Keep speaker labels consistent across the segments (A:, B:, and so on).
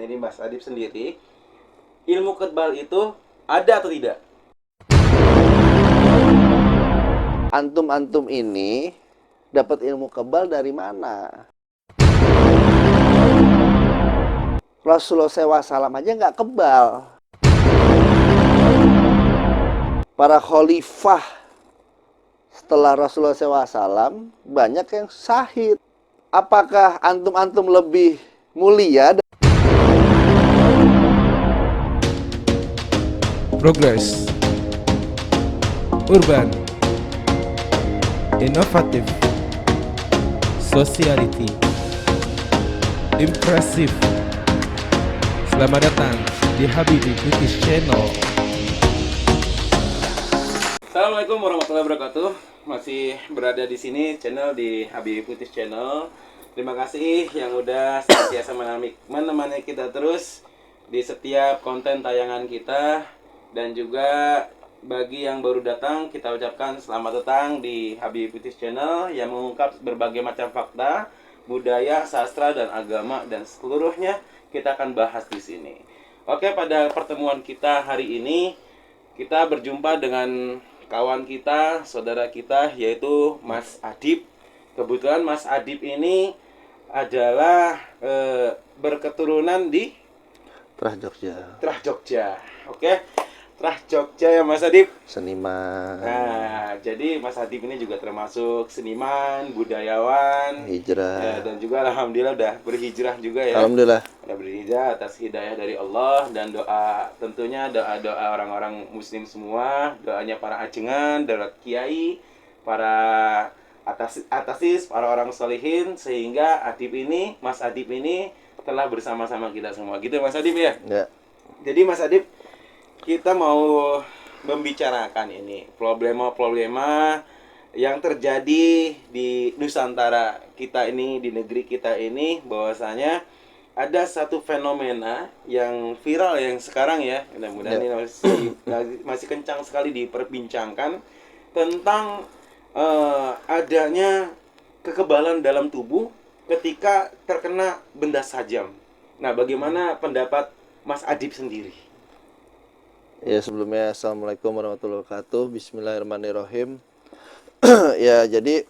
A: dari Mas Adib sendiri, ilmu kebal itu ada atau tidak?
B: Antum-antum ini dapat ilmu kebal dari mana? Rasulullah SAW aja nggak kebal. Para khalifah setelah Rasulullah SAW banyak yang syahid. Apakah antum-antum lebih mulia?
C: Progress, urban, innovative, sociality, impressive. Selamat datang di Habibi Putih Channel.
A: Assalamualaikum warahmatullahi wabarakatuh. Masih berada di sini channel di Habibi Putih Channel. Terima kasih yang udah senantiasa menemani kita terus di setiap konten tayangan kita. Dan juga bagi yang baru datang, kita ucapkan selamat datang di Habibi Putih Channel yang mengungkap berbagai macam fakta, budaya, sastra, dan agama, dan seluruhnya kita akan bahas di sini. Oke, pada pertemuan kita hari ini kita berjumpa dengan kawan kita, saudara kita, yaitu Mas Adib. Kebetulan Mas Adib ini adalah berketurunan di
B: Trah Jogja.
A: Trah Jogja. Oke, Trah Jogja ya Mas Adib.
B: Seniman.
A: Nah, jadi Mas Adib ini juga termasuk seniman, budayawan,
B: Hijrah.
A: dan juga alhamdulillah udah berhijrah juga ya.
B: Alhamdulillah.
A: Udah berhijrah atas hidayah dari Allah, dan doa, tentunya doa-doa orang-orang muslim semua, doanya para ajengan, doa kiai, para atasis, para orang solihin, sehingga Mas Adib ini telah bersama-sama kita semua. Gitu Mas Adib ya?
B: Ya.
A: Jadi Mas Adib, kita mau membicarakan ini problema-problema yang terjadi di Nusantara kita ini, di negeri kita ini, bahwasanya ada satu fenomena yang viral yang sekarang ya, mudah-mudahan ini masih kencang sekali diperbincangkan tentang adanya kekebalan dalam tubuh ketika terkena benda tajam. Nah, bagaimana pendapat Mas Adib sendiri?
B: Ya, sebelumnya Assalamualaikum warahmatullahi wabarakatuh. Bismillahirrahmanirrahim. Ya, jadi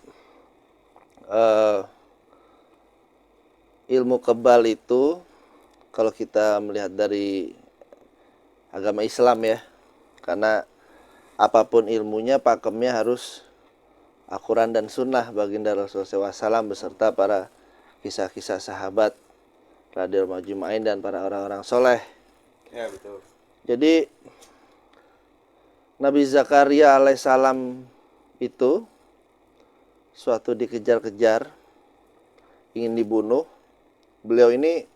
B: ilmu kebal itu kalau kita melihat dari agama Islam ya, karena apapun ilmunya pakemnya harus Al-Quran dan Sunnah baginda Rasulullah SAW beserta para kisah-kisah sahabat radhiyallahu majma'in dan para orang-orang soleh.
A: Ya, betul.
B: Jadi Nabi Zakaria alaihissalam itu suatu dikejar-kejar, ingin dibunuh. Beliau ini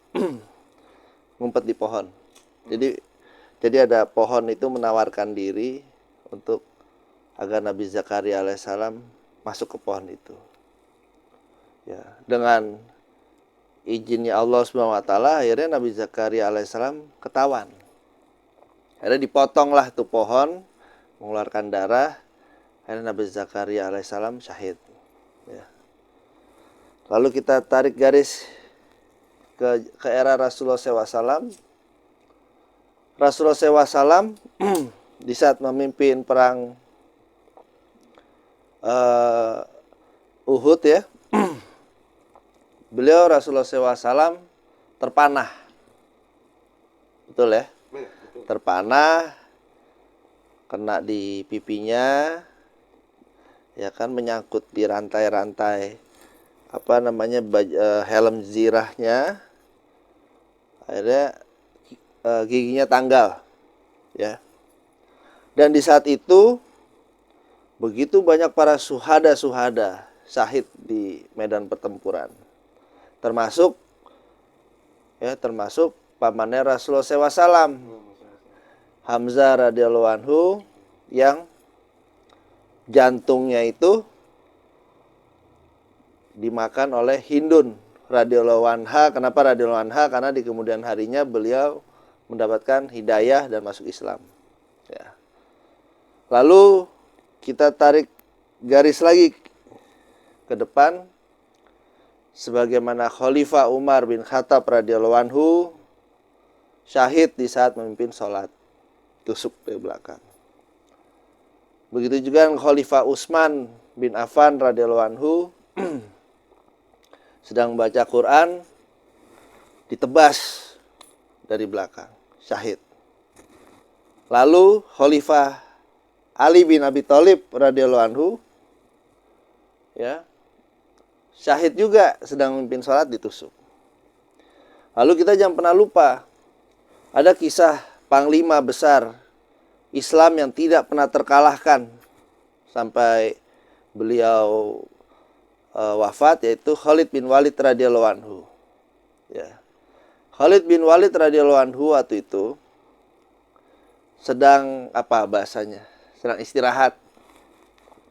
B: ngumpet di pohon. Jadi ada pohon itu menawarkan diri untuk agar Nabi Zakaria alaihissalam masuk ke pohon itu. Ya, dengan izinnya Allah SWT, akhirnya Nabi Zakaria alaihissalam ketahuan. Akhirnya dipotonglah tuh pohon, mengeluarkan darah. Akhirnya Nabi Zakaria alaihissalam syahid. Ya. Lalu kita tarik garis ke era Rasulullah SAW. Rasulullah SAW di saat memimpin perang Uhud ya, beliau Rasulullah SAW terpanah, betul ya? Terpanah, kena di pipinya, ya kan, menyangkut di rantai-rantai helm zirahnya, akhirnya giginya tanggal, ya. Dan di saat itu begitu banyak para suhada syahid di medan pertempuran, termasuk pamannya Rasulullah SAW, Hamzah radhiyallahu anhu, yang jantungnya itu dimakan oleh Hindun radhiyallahu anha. Kenapa radhiyallahu anha? Karena di kemudian harinya beliau mendapatkan hidayah dan masuk Islam. Ya. Lalu kita tarik garis lagi ke depan, sebagaimana Khalifah Umar bin Khattab radhiyallahu anhu syahid di saat memimpin sholat, tusuk dari belakang. Begitu juga Khalifah Utsman bin Affan radhiyallahu anhu sedang membaca Quran, ditebas dari belakang, syahid. Lalu Khalifah Ali bin Abi Thalib radhiyallahu anhu, ya, syahid juga sedang memimpin sholat, ditusuk. Lalu kita jangan pernah lupa, ada kisah panglima besar Islam yang tidak pernah terkalahkan sampai beliau wafat, yaitu Khalid bin Walid radhiyallahu anhu. Ya. Khalid bin Walid radhiyallahu anhu waktu itu sedang apa bahasanya? Sedang istirahat.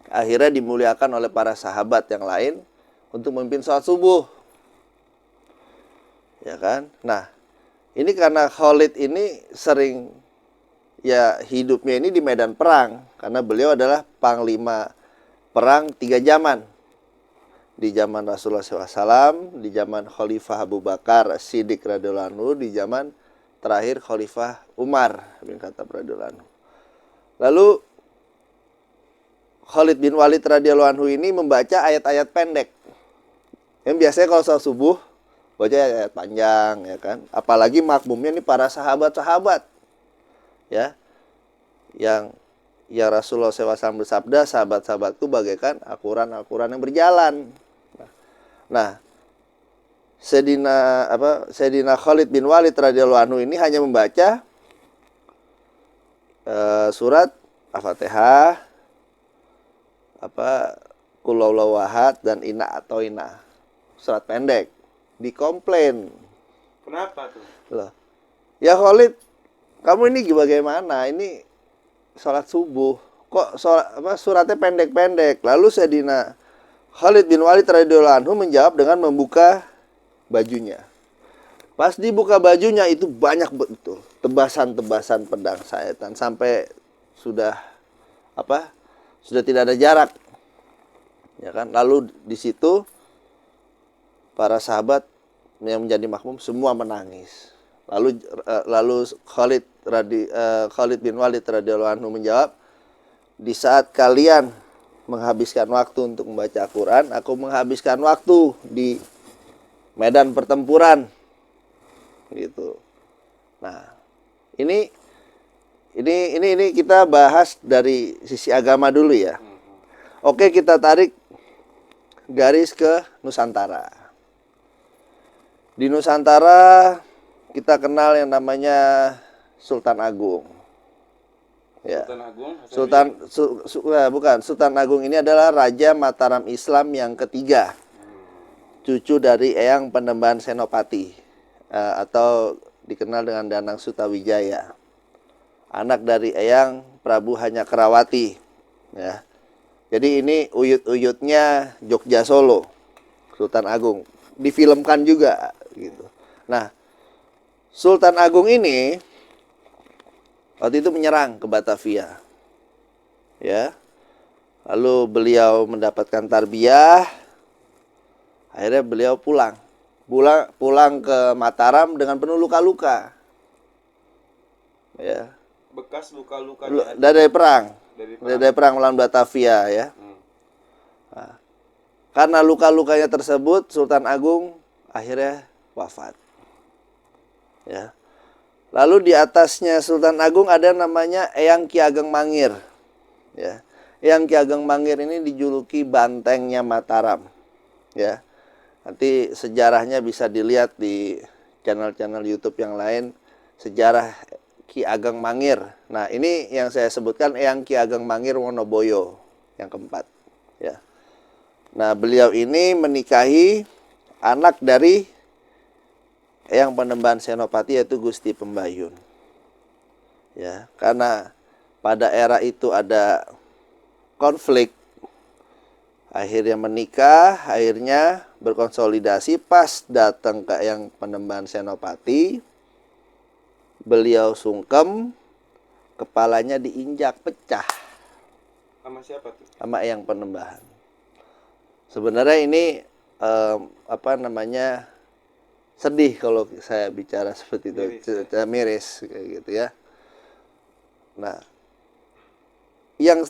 B: Akhirnya dimuliakan oleh para sahabat yang lain untuk memimpin sholat subuh. Ya kan? Nah, ini karena Khalid ini sering ya hidupnya ini di medan perang, karena beliau adalah panglima perang 3 zaman. Di zaman Rasulullah SAW, di zaman Khalifah Abu Bakar As-Siddiq radhiyallahu anhu, di zaman terakhir Khalifah Umar bin Khattab radhiyallahu anhu. Lalu Khalid bin Walid radhiyallahu anhu ini membaca ayat-ayat pendek. Yang biasanya kalau sholat subuh baca ayat panjang, ya kan? Apalagi makmumnya ini para sahabat-sahabat, ya, yang Rasulullah SAW bersabda, sahabat-sahabatku bagaikan akuran-akuran yang berjalan. Nah, Sayyidina Khalid bin Walid radhiyallahu anhu ini hanya membaca surat Al-Fatihah, Qul huwallahu ahad dan Inna atau Inna. Surat pendek. Dikomplain.
A: Kenapa tuh?
B: Loh. Ya Khalid, kamu ini bagaimana? Ini sholat subuh. Kok suratnya pendek-pendek? Lalu Sayyidina Khalid bin Walid radhiyallahu anhu menjawab dengan membuka bajunya. Pas dibuka bajunya itu banyak betul tebasan-tebasan pedang sayatan sampai sudah tidak ada jarak. Ya kan? Lalu di situ para sahabat yang menjadi makmum semua menangis. Lalu Khalid bin Walid radhiyallahu anhu menjawab, di saat kalian menghabiskan waktu untuk membaca Quran, aku menghabiskan waktu di medan pertempuran, gitu. Nah, ini kita bahas dari sisi agama dulu ya. Oke, kita tarik garis ke Nusantara. Di Nusantara kita kenal yang namanya Sultan Agung. Ya. Sultan Agung ini adalah Raja Mataram Islam yang ketiga, cucu dari Eyang Panembahan Senopati, atau dikenal dengan Danang Sutawijaya, anak dari Eyang Prabu Hanyakrawati. Ya. Jadi ini uyut-uyutnya Jogja Solo, Sultan Agung, difilmkan juga gitu. Nah, Sultan Agung ini waktu itu menyerang ke Batavia, ya. Lalu beliau mendapatkan tarbiyah, akhirnya beliau pulang ke Mataram dengan penuh luka-luka, ya.
A: Bekas luka-luka
B: dari perang melawan Batavia, ya. Nah, karena luka-lukanya tersebut, Sultan Agung akhirnya wafat, ya. Lalu di atasnya Sultan Agung ada namanya Eyang Ki Ageng Mangir, ya. Eyang Ki Ageng Mangir ini dijuluki bantengnya Mataram, ya. Nanti sejarahnya bisa dilihat di channel-channel YouTube yang lain, sejarah Ki Ageng Mangir. Nah, ini yang saya sebutkan Eyang Ki Ageng Mangir Wonoboyo yang keempat, ya. Nah, beliau ini menikahi anak dari Eyang Panembahan Senopati, yaitu Gusti Pembayun. Ya, karena pada era itu ada konflik, akhirnya menikah, akhirnya berkonsolidasi. Pas datang ke Eyang Panembahan Senopati, beliau sungkem, kepalanya diinjak, pecah.
A: Sama siapa tuh?
B: Sama Eyang Panembahan. Sebenarnya ini sedih kalau saya bicara seperti itu,
A: Miris, ya.
B: cerita miris kayak gitu ya. Nah, yang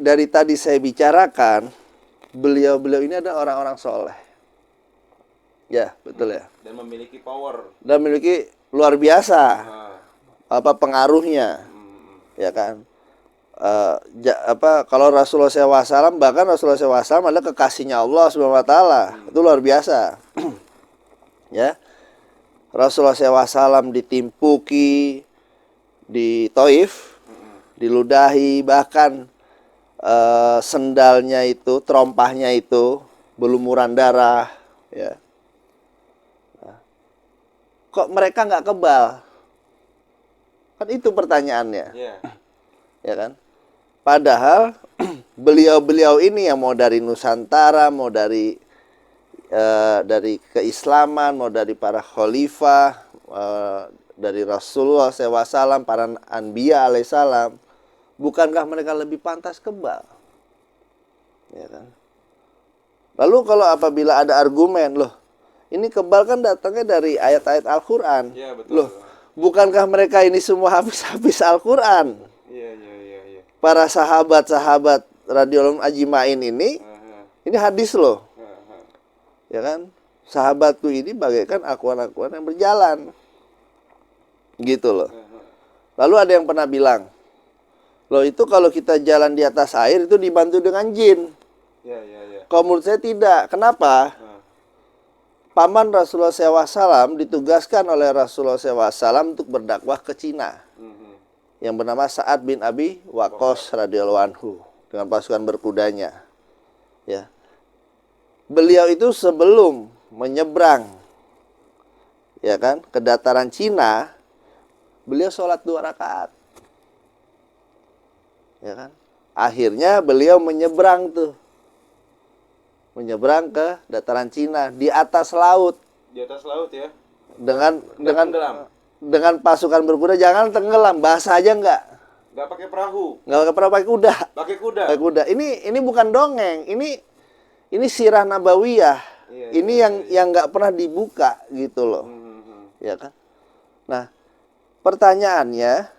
B: dari tadi saya bicarakan, beliau-beliau ini adalah orang-orang soleh. Ya, betul ya.
A: Dan memiliki power.
B: Dan memiliki luar biasa
A: Nah,
B: apa pengaruhnya, ya kan. Kalau Rasulullah SAW, bahkan Rasulullah SAW adalah kekasihnya Allah Subhanahu Wa Taala, itu luar biasa. Ya, Rasulullah SAW ditimpuki di Taif, diludahi, bahkan sendalnya itu, terompahnya itu berlumuran darah, ya. Nah, kok mereka nggak kebal? Kan itu pertanyaannya,
A: ya.
B: ya kan? Padahal beliau-beliau ini yang mau dari Nusantara, mau dari keislaman, mau dari para khalifah, dari Rasulullah SAW, para anbiya alaihissalam, bukankah mereka lebih pantas kebal? Ya kan? Lalu kalau apabila ada argumen, loh, ini kebal kan datangnya dari ayat-ayat Al-Quran.
A: Ya, betul.
B: Loh, bukankah mereka ini semua habis-habis Al-Quran?
A: Iya.
B: Para sahabat-sahabat radhiyallahu ajmain ini hadis loh. Ya kan? Sahabatku ini bagaikan akuan-akuan yang berjalan. Gitu loh. Lalu ada yang pernah bilang, loh itu kalau kita jalan di atas air itu dibantu dengan jin.
A: Ya.
B: Kalau menurut saya tidak. Kenapa? Paman Rasulullah SAW ditugaskan oleh Rasulullah SAW untuk berdakwah ke Cina, yang bernama Sa'ad bin Abi Waqqas radhiyallahu anhu, dengan pasukan berkudanya. Ya. Beliau itu sebelum menyeberang, ya kan, ke dataran Cina, beliau sholat 2 rakaat. Ya kan? Akhirnya beliau menyeberang ke dataran Cina di atas laut.
A: Di atas laut ya.
B: Dengan pasukan berkuda, jangan tenggelam, basah aja enggak.
A: Nggak pakai perahu.
B: Nggak pernah pakai kuda.
A: Pakai kuda.
B: Pakai kuda. Ini bukan dongeng. Ini sirah nabawiyah.
A: Iya,
B: ini yang nggak pernah dibuka gitu loh. Ya kan? Nah, pertanyaannya,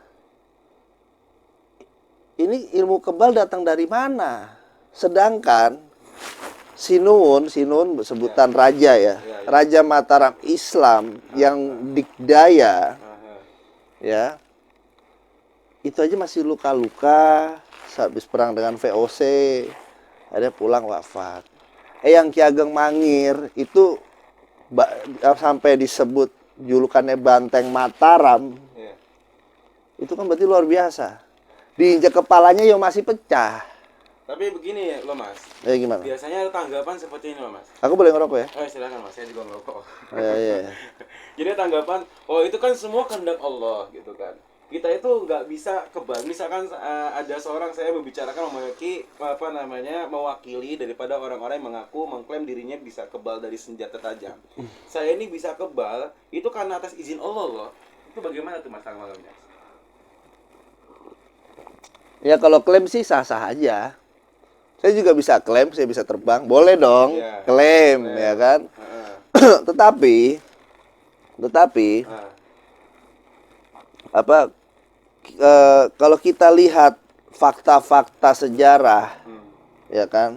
B: ini ilmu kebal datang dari mana? Sedangkan Sinun sebutan raja ya. Raja Mataram Islam yang dikdaya, ya. Itu aja masih luka-luka, habis perang dengan VOC, ada pulang wafat. Yang Ki Ageng Mangir itu sampai disebut julukannya Banteng Mataram. Itu kan berarti luar biasa. Diinjak kepalanya yang masih pecah.
A: Tapi begini loh Mas.
B: Gimana?
A: Biasanya ada tanggapan seperti ini loh Mas.
B: Aku boleh ngerokok ya?
A: Oh silakan Mas, saya juga ngerokok.
B: Iya.
A: Jadi tanggapan, oh itu kan semua kehendak Allah gitu kan. Kita itu nggak bisa kebal. Misalkan ada seorang saya membicarakan mewakili daripada orang-orang yang mengaku mengklaim dirinya bisa kebal dari senjata tajam. Saya ini bisa kebal itu karena atas izin Allah loh. Itu bagaimana tuh Mas tanggapannya?
B: Ya kalau klaim sih sah-sah aja. Saya juga bisa klaim, saya bisa terbang, boleh dong, klaim, ya kan. Tetapi kalau kita lihat fakta-fakta sejarah, ya kan,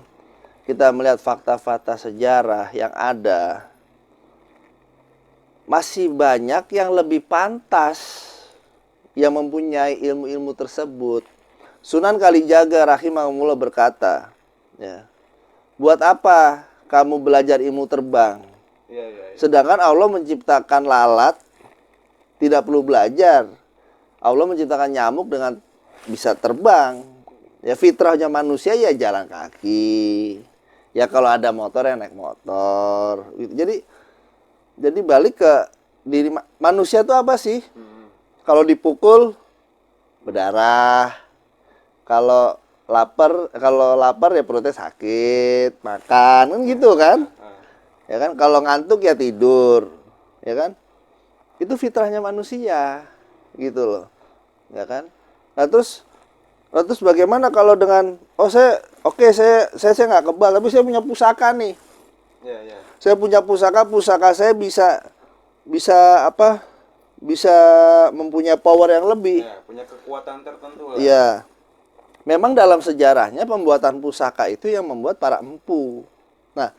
B: kita melihat fakta-fakta sejarah yang ada, masih banyak yang lebih pantas yang mempunyai ilmu-ilmu tersebut. Sunan Kalijaga rahimahullah berkata, ya, buat apa kamu belajar ilmu terbang? Sedangkan Allah menciptakan lalat tidak perlu belajar. Allah menciptakan nyamuk dengan bisa terbang. Ya fitrahnya manusia ya jalan kaki. Ya kalau ada motor ya naik motor. Jadi balik ke diri manusia itu apa sih? Kalau dipukul berdarah. Kalau lapar ya perutnya sakit, makan kan gitu kan? Ya kan, kalau ngantuk ya tidur. Ya kan? Itu fitrahnya manusia. Gitu loh. Ya kan? Nah terus bagaimana kalau dengan saya nggak kebal tapi saya punya pusaka nih. Saya punya pusaka saya bisa bisa apa? Bisa mempunyai power yang lebih.
A: Ya, punya kekuatan tertentu lah.
B: Iya. Memang dalam sejarahnya pembuatan pusaka itu yang membuat para empu. Nah,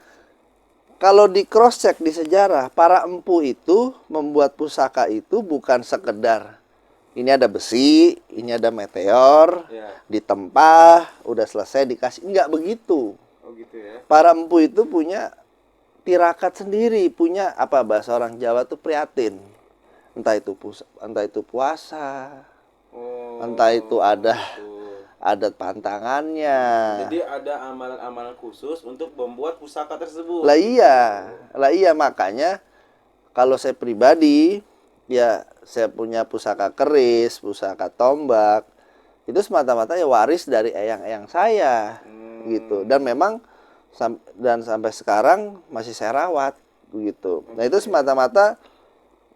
B: kalau di cross check di sejarah, para empu itu membuat pusaka itu bukan sekedar ini ada besi, ini ada meteor,
A: Ya.
B: ditempah, udah selesai dikasih. Enggak begitu.
A: Oh gitu ya.
B: Para empu itu punya tirakat sendiri, punya apa bahasa orang Jawa tuh prihatin. Entah itu puasa,
A: Oh.
B: entah itu ada
A: Gitu.
B: adat pantangannya.
A: Jadi ada amalan-amalan khusus untuk membuat pusaka tersebut.
B: Lah iya makanya kalau saya pribadi ya saya punya pusaka keris, pusaka tombak. Itu semata-mata ya waris dari eyang-eyang saya gitu. Dan memang dan sampai sekarang masih saya rawat gitu. Nah, itu semata-mata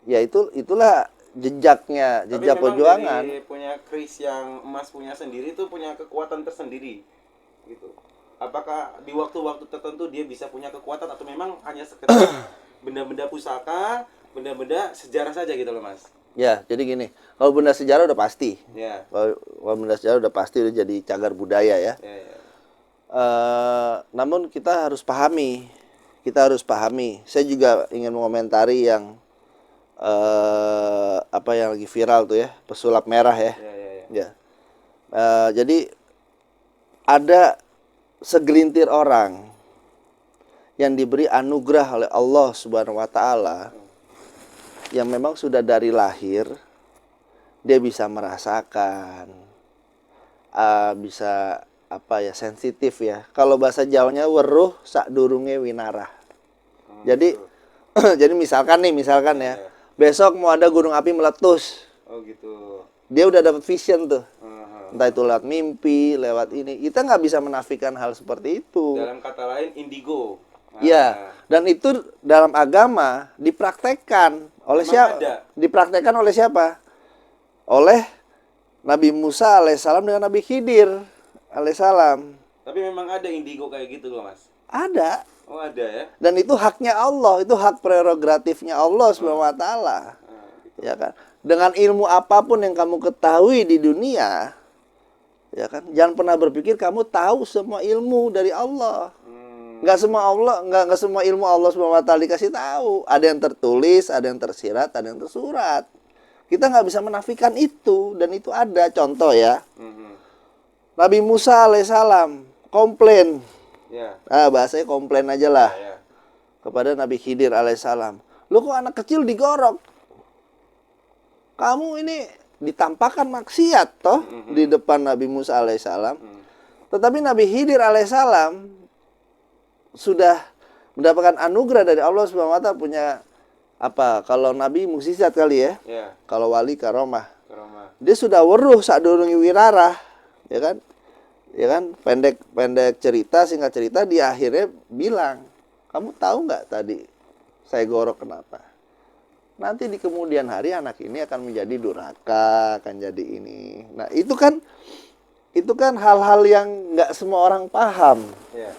B: ya itulah jejak
A: Tapi memang
B: perjuangan.
A: dari punya keris yang emas punya sendiri itu punya kekuatan tersendiri gitu. Apakah di waktu-waktu tertentu dia bisa punya kekuatan atau memang hanya sekedar benda-benda pusaka, benda-benda sejarah saja gitu loh Mas?
B: Ya, jadi gini, kalau benda sejarah udah pasti.
A: Ya.
B: Kalau benda sejarah udah pasti udah jadi cagar budaya ya.
A: Ya, ya.
B: Namun kita harus pahami. Saya juga ingin mengomentari yang apa yang lagi viral tuh ya, pesulap merah ya.
A: Ya, ya, ya.
B: Ya. Jadi ada segelintir orang yang diberi anugerah oleh Allah Subhanahu wa taala yang memang sudah dari lahir dia bisa merasakan, bisa apa ya, sensitif ya. Kalau bahasa Jawanya weruh sakdurunge winarah. Jadi jadi misalkan ya, besok mau ada gunung api meletus.
A: Oh gitu.
B: Dia udah dapat vision tuh.
A: Aha.
B: Entah itu lewat mimpi, lewat ini. Kita nggak bisa menafikan hal seperti itu.
A: Dalam kata lain indigo.
B: Iya, dan itu dalam agama dipraktekkan oleh
A: Memang
B: siapa?
A: ada.
B: Dipraktekkan oleh siapa? Oleh Nabi Musa alaihissalam dengan Nabi Khidir alaihissalam.
A: Tapi memang ada indigo kayak gitu loh Mas.
B: Ada.
A: Oh ada ya.
B: Dan itu haknya Allah, itu hak prerogatifnya Allah Subhanahu wa taala. Ya kan? Dengan ilmu apapun yang kamu ketahui di dunia, ya kan? Jangan pernah berpikir kamu tahu semua ilmu dari Allah. Nggak semua ilmu Allah Subhanahu wa taala dikasih tahu. Ada yang tertulis, ada yang tersirat, ada yang tersurat. Kita nggak bisa menafikan itu, dan itu ada. Contoh ya, Nabi Musa alaihissalam komplain.
A: Ya.
B: Bahasanya komplain aja lah.
A: Ya.
B: Kepada Nabi Khidir alaihissalam. Lu kok anak kecil digorok? Kamu ini ditampakkan maksiat toh di depan Nabi Musa alaihissalam. Tetapi Nabi Khidir alaihissalam sudah mendapatkan anugerah dari Allah Subhanahu wa taala, punya apa? Kalau Nabi mukjizat kali ya.
A: Ya.
B: Kalau wali karomah.
A: Karomah.
B: Dia sudah weruh sadurunge wirarah, ya kan? Ya kan, pendek cerita, singkat cerita, dia akhirnya bilang, kamu tahu nggak tadi saya gorok kenapa? Nanti di kemudian hari anak ini akan menjadi durhaka, akan jadi ini. Nah itu kan hal-hal yang nggak semua orang paham,
A: Ya.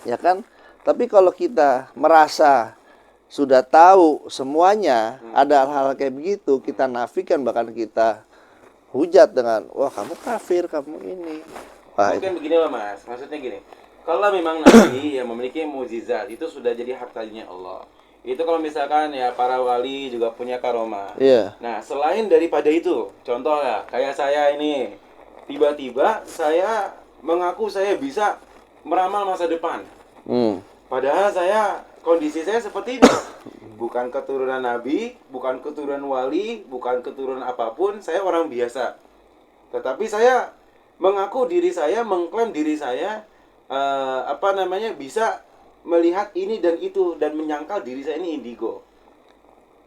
B: ya kan? Tapi kalau kita merasa sudah tahu semuanya, ada hal-hal kayak begitu, kita nafikan, bahkan kita hujat dengan, wah kamu kafir, kamu ini. Wah,
A: Mungkin begini lah Mas, maksudnya gini. Kalau memang Nabi yang memiliki mukjizat itu sudah jadi hartanya Allah. Itu kalau misalkan ya para wali juga punya karomah.
B: iya.
A: Nah, selain daripada itu, contoh ya, kayak saya ini, tiba-tiba saya mengaku saya bisa meramal masa depan. Padahal kondisi saya seperti ini. Bukan keturunan Nabi, bukan keturunan wali, bukan keturunan apapun, saya orang biasa. Tetapi saya mengaku diri saya, mengklaim diri saya, bisa melihat ini dan itu, dan menyangkal diri saya ini indigo.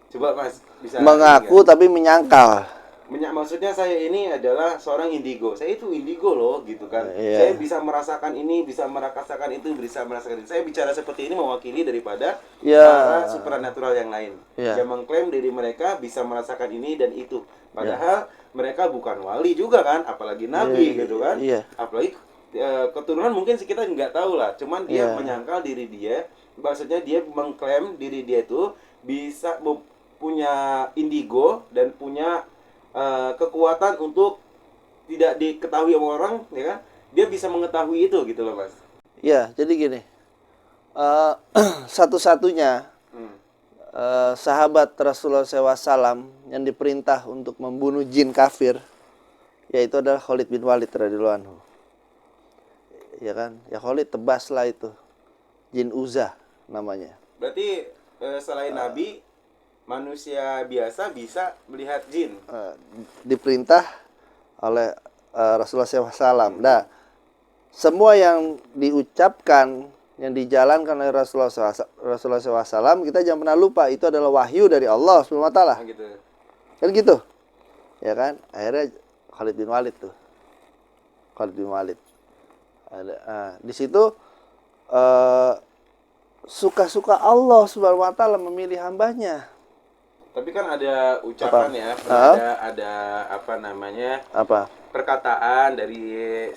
A: Coba Mas, bisa
B: Mengaku tapi menyangkal.
A: maksudnya saya ini adalah seorang indigo. Saya itu indigo loh, gitu kan.
B: Iya.
A: Saya bisa merasakan ini, bisa merasakan itu, bisa merasakan ini. Saya bicara seperti ini mewakili daripada
B: Ya.
A: para supernatural yang lain.
B: Ya.
A: Yang mengklaim diri mereka bisa merasakan ini dan itu. Padahal mereka bukan wali juga kan, apalagi nabi gitu kan.
B: Iya.
A: Apalagi keturunan mungkin kita nggak tahu lah. Cuman dia
B: Iya.
A: menyangkal diri dia, maksudnya dia mengklaim diri dia itu bisa punya indigo dan punya kekuatan untuk tidak diketahui sama orang, ya kan? Dia bisa mengetahui itu gitu loh, Mas.
B: Ya, jadi gini. Satu-satunya sahabat Rasulullah SAW yang diperintah untuk membunuh jin kafir, yaitu adalah Khalid bin Walid radhiyallahu anhu. Ya kan? Ya Khalid tebaslah itu. Jin Uzza namanya.
A: Berarti selain Nabi, manusia biasa bisa melihat jin.
B: Diperintah oleh Rasulullah SAW. Nah, semua yang diucapkan, yang dijalankan oleh Rasulullah SAW, kita jangan pernah lupa itu adalah wahyu dari Allah SWT.
A: Nah, gitu.
B: Kan gitu, ya kan? Akhirnya Khalid bin Walid tuh, Khalid bin Walid. Di situ suka-suka Allah SWT memilih hambanya.
A: Tapi kan ada ucapan ya, ada apa namanya?
B: Apa?
A: Perkataan dari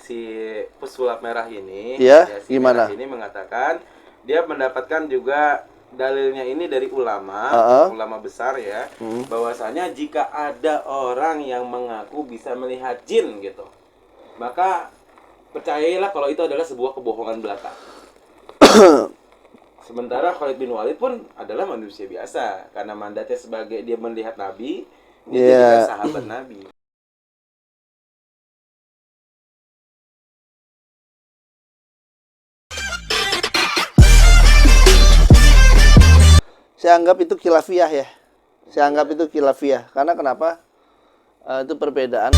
A: si pesulap merah ini,
B: Iya,
A: si
B: gimana?
A: merah ini mengatakan dia mendapatkan juga dalilnya ini dari ulama, ulama besar ya, bahwasanya jika ada orang yang mengaku bisa melihat jin gitu, maka percayailah kalau itu adalah sebuah kebohongan belaka. Sementara Khalid bin Walid pun adalah manusia biasa karena mandatnya sebagai dia melihat Nabi, dia jadi sahabat Nabi.
B: Saya anggap itu khilafiyah ya. Saya anggap itu khilafiyah. Karena kenapa? Itu perbedaan